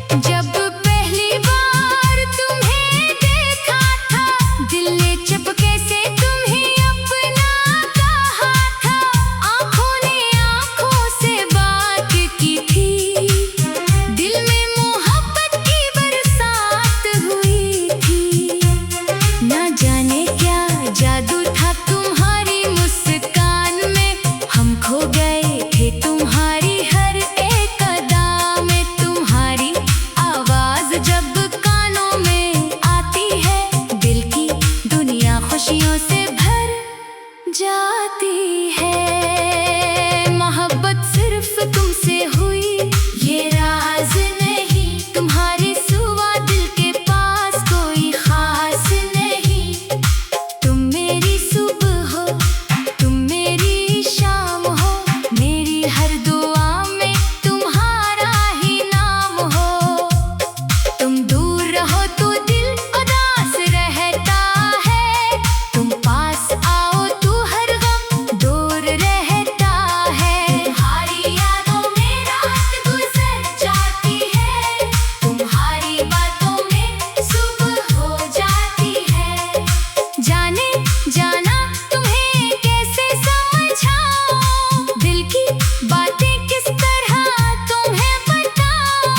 जब पहली बार तुम्हें देखा था, दिल ने चुपके से तुम्हें अपना कहा था। आंखों ने आंखों से बात की थी, दिल में मोहब्बत की बरसात हुई थी। ना जाने क्या जादू था तुम्हारी मुस्कान में, हम खो गए थे तुम्हारी हर एक अदा में। तुम्हारी आवाज जब कानों में आती है, दिल की दुनिया खुशियों से भर जाती है। मोहब्बत सिर्फ तुमसे हुई, ये राज नहीं। तुम्हारे सिवा दिल के पास कोई खास नहीं। तुम मेरी सुबह हो, तुम मेरी शाम हो, मेरी हर दुआ में तुम्हारा ही नाम हो। तुम दूर रहो तो दिल उदास रहता है, तुम पास आओ तो हर गम दूर रहता है। तुम्हारी यादों में रात गुजर जाती है, तुम्हारी बातों में सुबह हो जाती है। जाने जाना तुम्हें कैसे समझाऊं, दिल की बातें किस तरह तुम्हें बताऊं।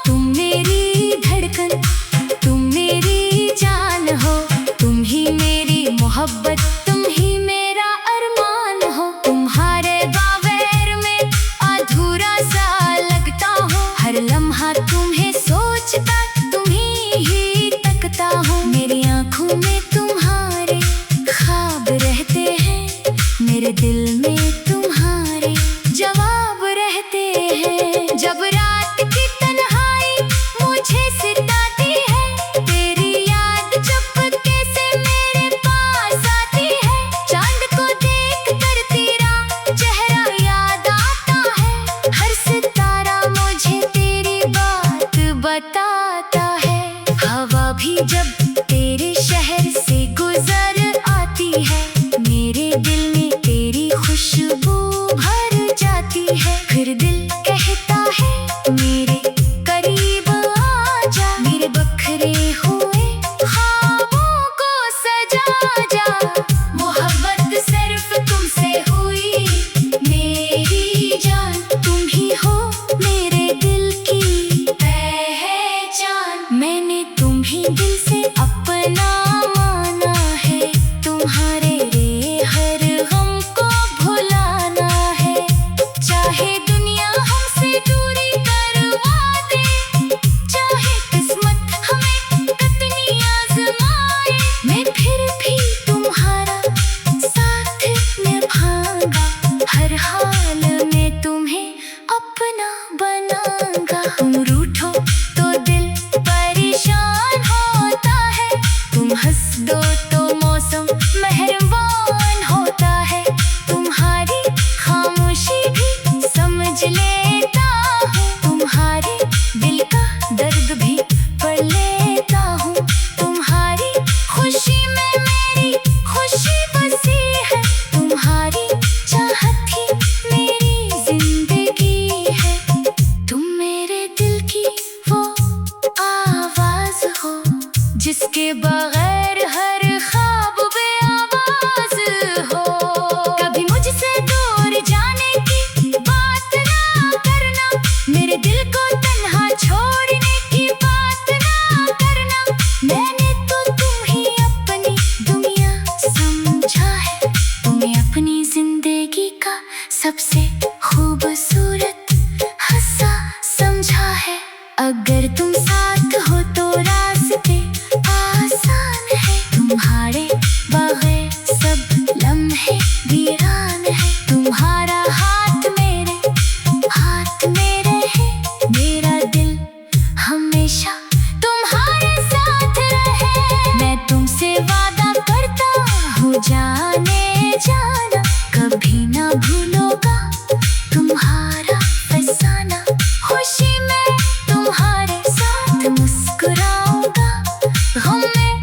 तुम मेरी धड़कन, तुम मेरी जान हो, तुम ही मेरी मोहब्बत, तुम ही मेरा अरमान हो। तुम्हारे बगैर मैं अधूरा सा लगता हूँ, हर लम्हा तुम्हें सोचता, तुम्हीं ही तकता हूँ। मेरी आंखों में तुम्हारे ख्वाब रहते हैं, मेरे दिल में तुम्हारे जवाब रहते हैं। जब रात की तन्हाई मुझे सताती है, तेरी याद चुपके से मेरे पास आती है। चांद को देख कर तेरा चेहरा याद आता है, हर सितारा मुझे तेरी बात बताता है। हवा भी जब तेरे शहर से गुजर आती है, मेरे दिल में तेरी खुशबू भर जाती है। फिर दिल कहता है मेरे करीब आजा, मेरे बखरे हुए ख्वाबों को सजा जा। मोहब्बत सिर्फ तुमसे हुई, मेरी जान, तुम ही हो मेरे दिल की पहचान। मैंने तुम्हीं दिल से अपना माना है, तुम्हारे रे हर गम को भुलाना है। चाहे दुनिया हमसे दूरी करवा दे, चाहे किस्मत हमें कितनी आजमाए, मैं फिर भी तुम्हारा साथ निभाऊंगा। हर हाल में तुम्हें अपना बनाऊंगा। तुम रूठो तो दिल परेशान होता है, तुम हंस दो तो मौसम मेहरबान होता है। तुम्हारी खामोशी भी समझ लेता हूँ, तुम्हारे दिल का दर्द भी पढ़ लेता हूँ। तुम्हारी खुशी में मेरी खुशी बसी है, तुम्हारी चाहत ही मेरी जिंदगी है। तुम मेरे दिल की वो आवाज हो, जिसके बगैर हर ख्वाब बेआवाज हो। कभी मुझसे दूर जाने की बात ना करना, मेरे दिल को तन्हा छोड़ने की बात ना करना। मैंने तो तुम्हें अपनी दुनिया समझा है, तुम्हें अपनी जिंदगी का सबसे खूबसूरत हिस्सा समझा है। अगर तुम साथ हो तो रास्ते आसान है, तुम्हारे बगैर सब लम्हे वीरान है। तुम्हारा हाथ मेरे है, मेरा दिल हमेशा तुम्हारे साथ रहे। मैं तुमसे वादा करता हूँ जाने जाना, कभी ना भूलूंगा तुम्हारा फसाना। खुशी में तुम्हारे साथ मुस्कुराऊंगा, गम में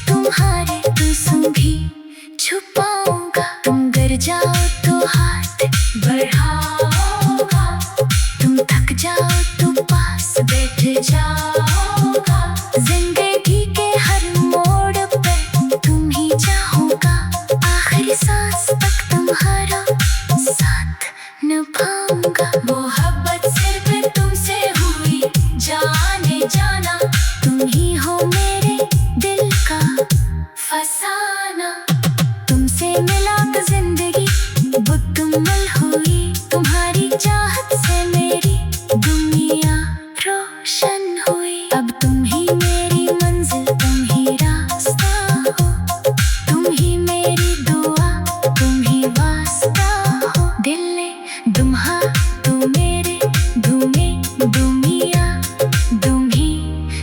तुम्हारे तुम भी छुपाऊंगा। तुम गर जाओगा। जिंदगी के हर मोड़ पे तुम ही चाहोगा, आखिरी सांस तक तुम्हारा साथ निभाऊंगा। मोहब्बत सिर्फ तुमसे हुई, जाने जाना तुम ही हो मेरे दिल का फसाना। तुमसे मिला तो जिंदगी मुकम्मल हुई, तुम्हारी चाहत से मेरी दुनिया रोशन हुई। अब तुम ही मेरी मंजिल, तुम ही रास्ता हो, तुम ही मेरी दुआ, तुम ही वास्ता हो। दिल ने तुम्हा तू मेरे धूमे दुनिया, तुम ही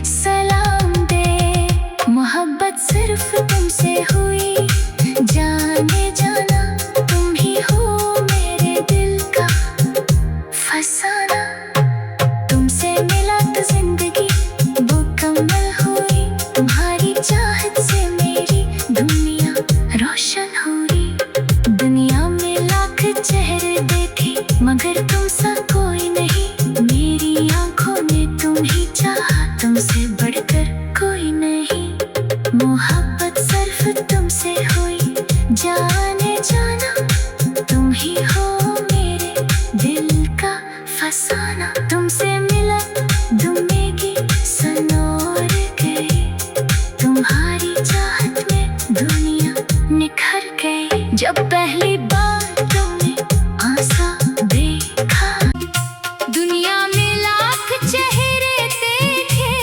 सलाम दे। मोहब्बत सिर्फ तुमसे हुई, जाने जाना तुम ही हो मेरे दिल का फसाना। तुमसे मिला तो जिंदगी मुकम्मल हुई, तुम्हारी चाहत से मेरी दुनिया रोशन हुई। दुनिया में लाख चेहरे देखे मगर तुम सा कोई नहीं, मेरी आंखों ने तुम ही चाहा, तुमसे बढ़कर कोई नहीं। मोहब्बत सिर्फ तुमसे हुई, जाने जाना तुम ही हो मेरे दिल का फसाना। तुमसे मिला दुनिया सनोर गई, तुम्हारी चाहत में दुनिया निखर गई। जब पहली बार तुमने आसा देखा, दुनिया में लाख चेहरे देखे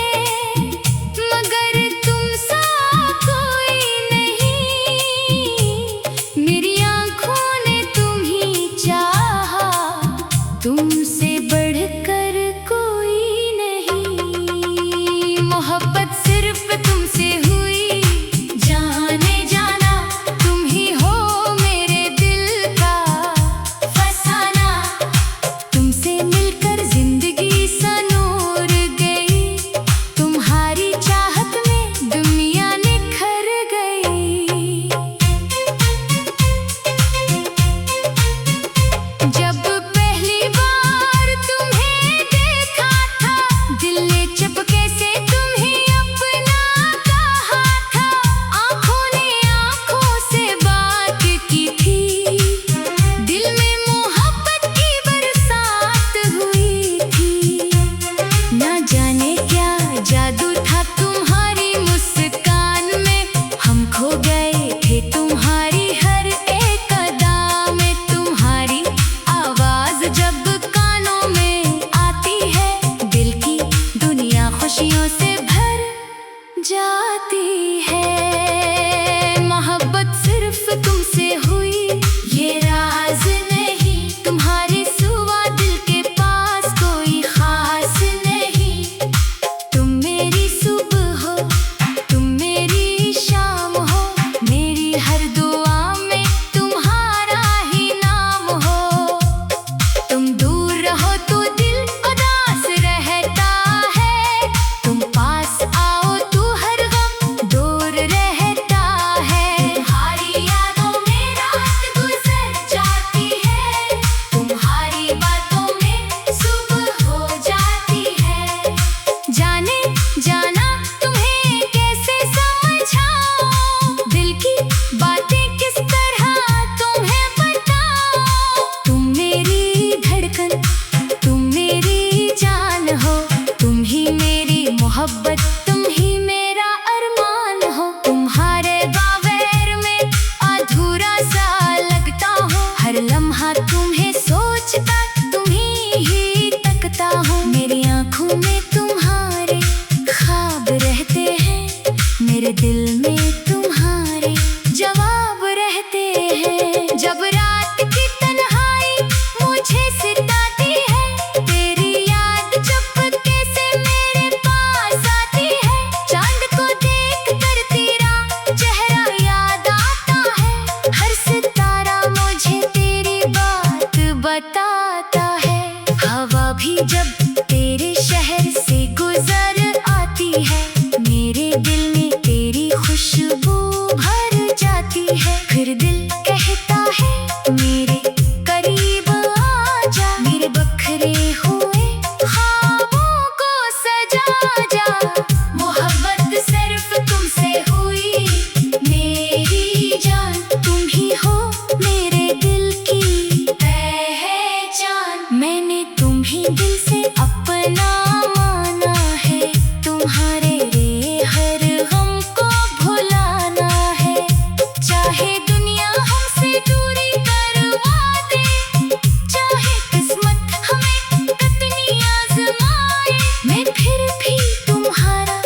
मगर तुम सा कोई नहीं, मेरी आंखों ने तुम ही चाहा, तुमसे बढ़कर कोई नहीं। मोहब्बत सिर्फ तुमसे हुई, जाने जाना तुम ही हो मेरे दिल का फसाना। तुमसे मिलकर जिंदगी सनोर गई, तुम्हारी चाहत में दुनिया निखर गई। जब पहली बार तुम्हें देखा था, दिल ने चपके से तुम्हें अपना कहा था। आंखों ने आंखों से बात की थी, दिल में मोहब्बत की बरसात हुई थी। ना जाने क्या जादू था तुम्हारी मुस्कान में, हम खो गए थे तुम्हारी हर एक अदा में। तुम्हारी आवाज जब कानों में आती है, दिल की दुनिया खुशियों से भर जाती है। मोहब्बत सिर्फ तुमसे हुई, ये राज नहीं, तुम्हारे सिवा दिल के पास कोई खास नहीं। तुम मेरी सुबह हो, तुम मेरी शाम हो, मेरी हर दुआ में तुम्हारा ही नाम हो। तुम दूर रहो तो दिल उदास रहता है, तुम पास आओ तो हर गम दूर रहता है। तुम्हारी यादों में रात गुजर जाती है, तुम्हारी बातों में सुबह हो जाती है। जाने जाना तुम्हें कैसे समझाऊं, दिल की बातें किस तरह तुम्हें बताऊं। तुम मेरी धड़कन, तुम मेरी जान हो, तुम ही मेरी मोहब्बत, तुम ही मेरा अरमान हो। तुम्हारे बगैर में अधूरा सा लगता हूँ, हर लम्हा तुम्हें सोचता, तुम्हीं ही तकता हूँ। मेरी आंखों में तुम्हारे ख्वाब रहते हैं, मेरे दिल में तुम्हारे जवाब रहते हैं। जब रात की तन्हाई मुझे सताती है, तेरी याद चुपके से मेरे पास आती है। चांद को देख कर तेरा चेहरा याद आता है, हर सितारा मुझे तेरी बात बताता है। हवा भी जब तेरे शहर से गुजर आती है, मेरे दिल में तेरी जा। मोहब्बत सिर्फ तुमसे हुई मेरी जान, तुम ही हो मेरे दिल की पहचान। मैंने तुम्ही दिल से अपना माना है, तुम्हारे रे हर गम को भुलाना है। चाहे दुनिया हमसे दूरी करवा दे, चाहे किस्मत हमें कितनी आजमाए, मैं फिर भी तुम्हारा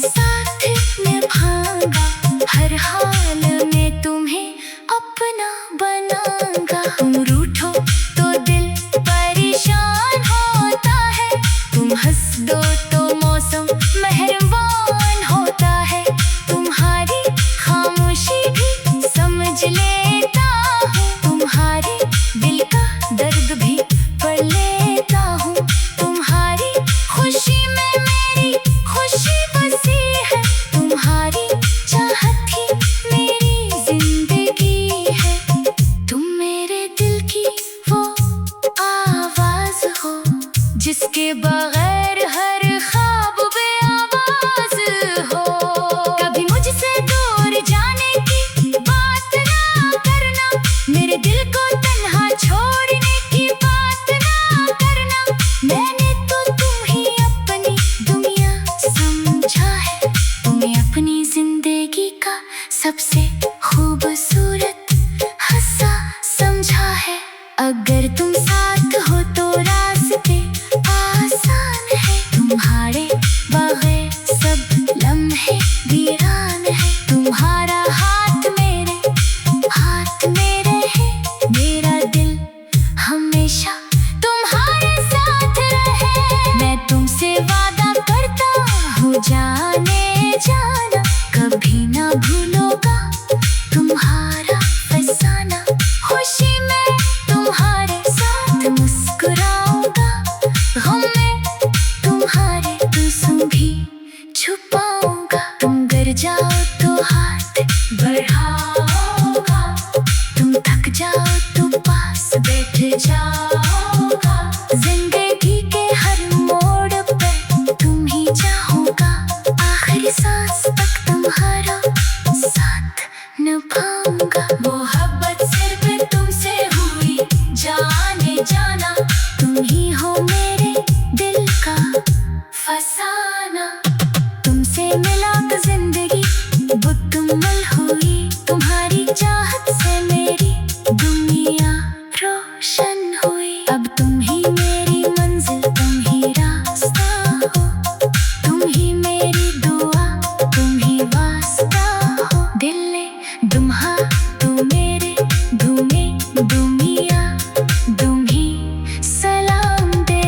साथ निभाऊंगा। हर हाल में तुम्हें अपना बनाऊंगा। तुम रूठो तो दिल परेशान होता है, तुम हंस दो तो मौसम मेहरबान होता है। तुम्हारी खामोशी भी समझ लेता हूँ, तुम्हारे दिल का दर्द भी पढ़ लेता हूँ। तुम्हारी खुशी में मेरी खुशी बसी है, तुम्हारी चाहत ही मेरी जिंदगी है। तुम मेरे दिल की वो आवाज हो, जिसके बगैर हर ख्वाब बेआवाज हो। कभी मुझसे दूर जाने की बात ना करना, मेरे दिल को तन्हा छोड़ने की बात ना करना। मैंने तो तुम्हें अपनी दुनिया समझा है, तुम्हें अपनी जिंदगी का सबसे खूबसूरत हिस्सा समझा है। अगर तुम साथ हो तो रास्ते आसान है, तुम्हारे बगैर सब लम्हे वीरान है। तुम्हारा हाथ मेरे है, मेरा दिल हमेशा तुम्हारे साथ रहे। मैं तुमसे वादा करता हूँ जाने जाना, कभी ना भूलूंगा तुम्हारा फसाना। खुशी में तुम्हारे साथ मुस्कुराऊंगा, गम में तुम्हारे आंसू भी छुपाऊंगा। तुम गिर जाओ तो हाथ बढ़ाऊंगा, तुम थक जाओ तो पास बैठ जाऊंगा। जिंदगी के हर मोड़ पे तुम ही चाहूंगा, आखिरी सांस तक तुम्हारा साथ निभाऊंगा। मोहब्बत सिर्फ तुमसे हुई जाने जाना, तुम ही हो मेरे दिल का फसाना। तुमसे मिला तो जिंदगी मुकम्मल हुई, तुम्हारी चाहत से मेरी दुनिया रोशन हुई। अब तुम ही मेरी मंजिल, तुम ही रास्ता हो, तुम ही मेरी दुआ, तुम ही वास्ता हो। दिल ने तुम्हा तू मेरे धूमे दुनिया, तुम ही सलाम दे।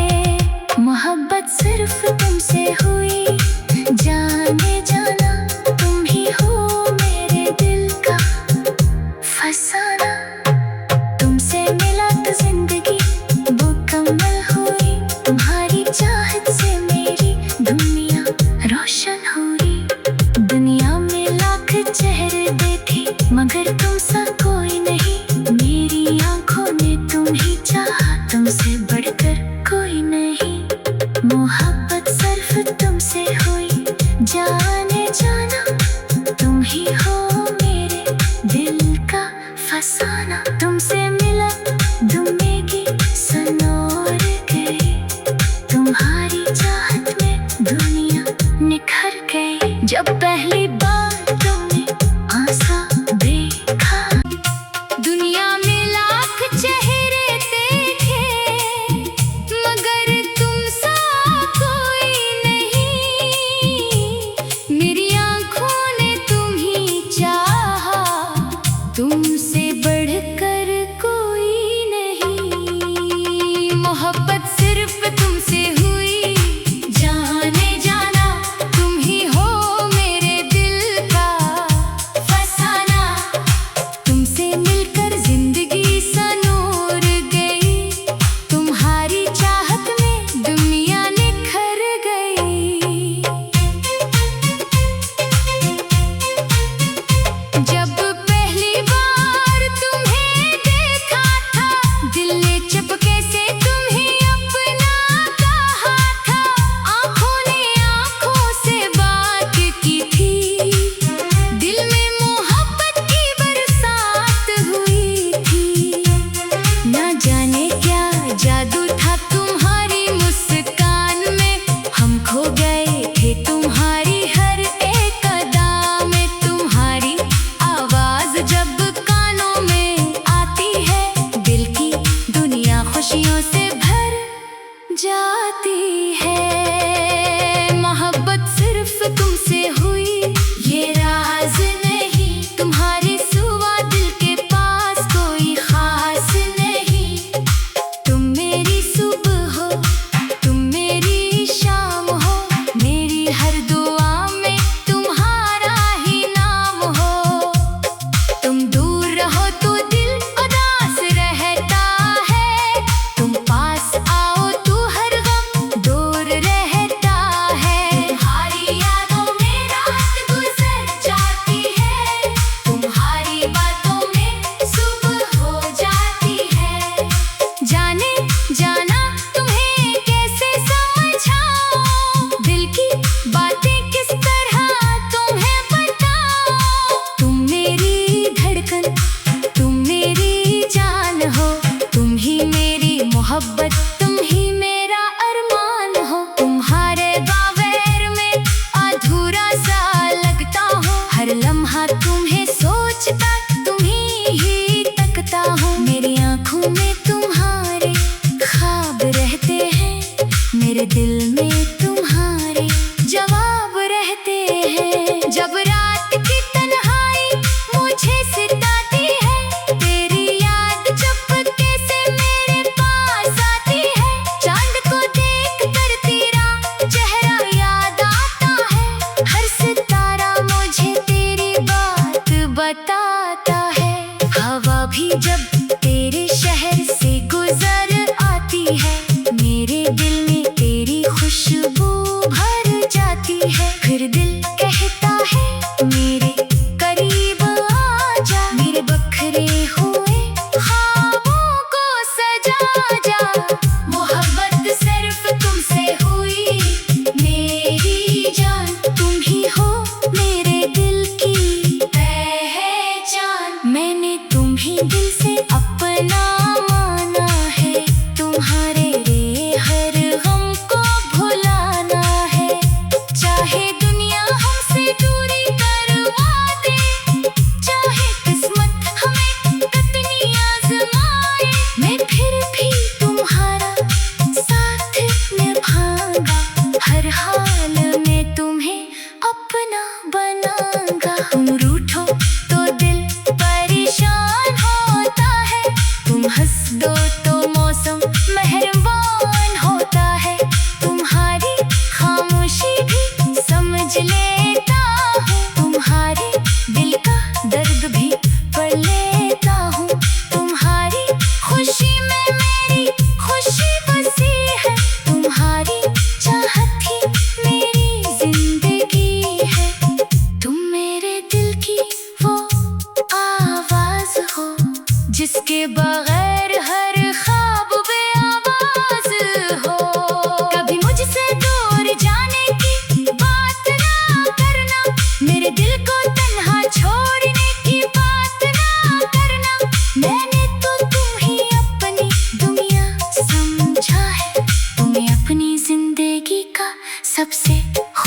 मोहब्बत सिर्फ तुमसे हुई जाने जाना, तुम ही हो मेरे दिल का फसाना। तुमसे मिला तो जिंदगी मुकम्मल हुई, तुम्हारी चाहत से मेरी दुनिया रोशन हुई। दुनिया में लाख चेहरे देखे मगर तुम सा कोई नहीं, मेरी आंखों ने तुम ही चाहा, तुमसे बढ़कर कोई नहीं। मोहब्बत सिर्फ तुमसे हुई जाने जाना, तुम ही हो मेरे दिल का फसाना। तुमसे मिला जिंदगी सनोर गई, तुम्हारी चाहत में दुनिया निखर गई। जब पहली बार तुमने आसा देखा, दुनिया में लाख चेहरे देखे मगर तुम सा कोई नहीं, मेरी आंखों ने तुम ही चाहा, तुमसे बढ़कर कोई नहीं। मोहब्बत सिर्फ तुमसे हुई जाने जाना, तुम ही हो मेरे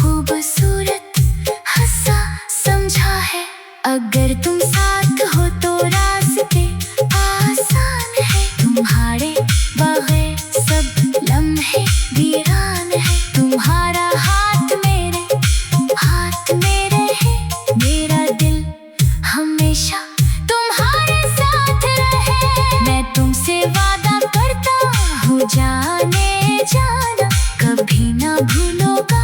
खूबसूरत हंसा समझा है। अगर तुम साथ हो तो रास्ते आसान है। तुम्हारे बगैर सब लम्हे वीरान है। तुम्हारा हाथ मेरे है। मेरा दिल हमेशा तुम्हारे साथ रहे। मैं तुमसे वादा करता हूँ जाने जाना, कभी ना भूलूंगा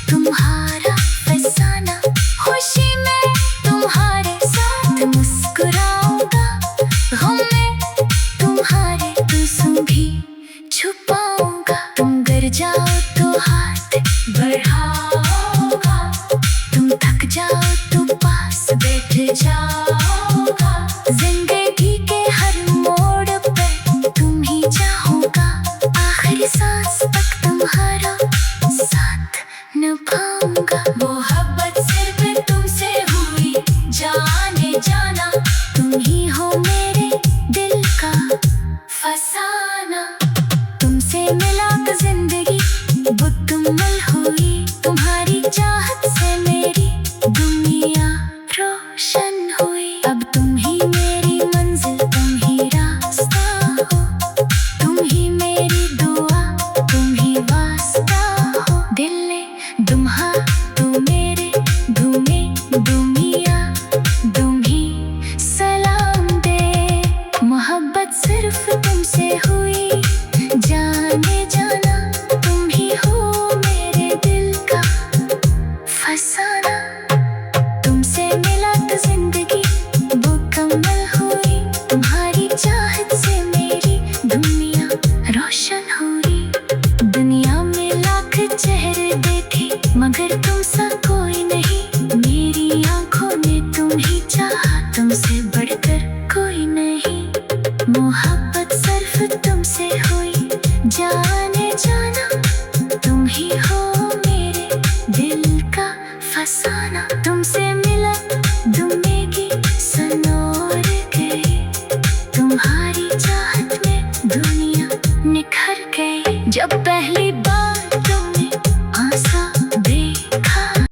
तुम्हारा फसाना। खुशी में तुम्हारे साथ मुस्कुराऊंगा, गम में तुम्हारे तुम भी छुपाऊंगा। तुम गिर जाओ तो हाथ बढ़ाऊंगा, तुम थक जाओ तो पास बैठ जाऊंगा। जिंदगी के हर मोड़ पर तुम ही चाहूंगा, आखिरी सांस तक तुम्हारा साथ निभाऊंगा। मोहब्बत सिर्फ तुमसे हुई जाने जाना, तुम ही हो मेरे दिल का फसाना। तुमसे मिला तो जिंदगी मुकम्मल हुई, तुम्हारी चाहत से मेरी दुनिया रोशन हुई। अब तुम ही मेरी मंजिल, तुम ही रास्ता हो, तुम ही मेरी दुआ, तुम ही वास्ता हो। दिल ने दुम्हा तू मेरे धूमे दुनिया, तुम ही सलाम दे। मोहब्बत सिर्फ तुमसे हुई जाने जाना, तुम ही हो मेरे दिल का फसाना। तुमसे मिला तो जिंदगी मुकम्मल हुई, तुम्हारी चाहत से मेरी दुनिया रोशन हुई। दुनिया में लाख चेहरे देखे मगर तुम सा कोई नहीं, मेरी आंखों ने तुम ही चाहा, तुमसे बढ़कर कोई नहीं। मोहब्बत सिर्फ तुमसे हुई जाने जाना, तुम ही हो मेरे दिल का फसाना। तुमसे मिला जिंदगी सनोर गई, तुम्हारी चाहत में दुनिया निखर गई। जब पहली बार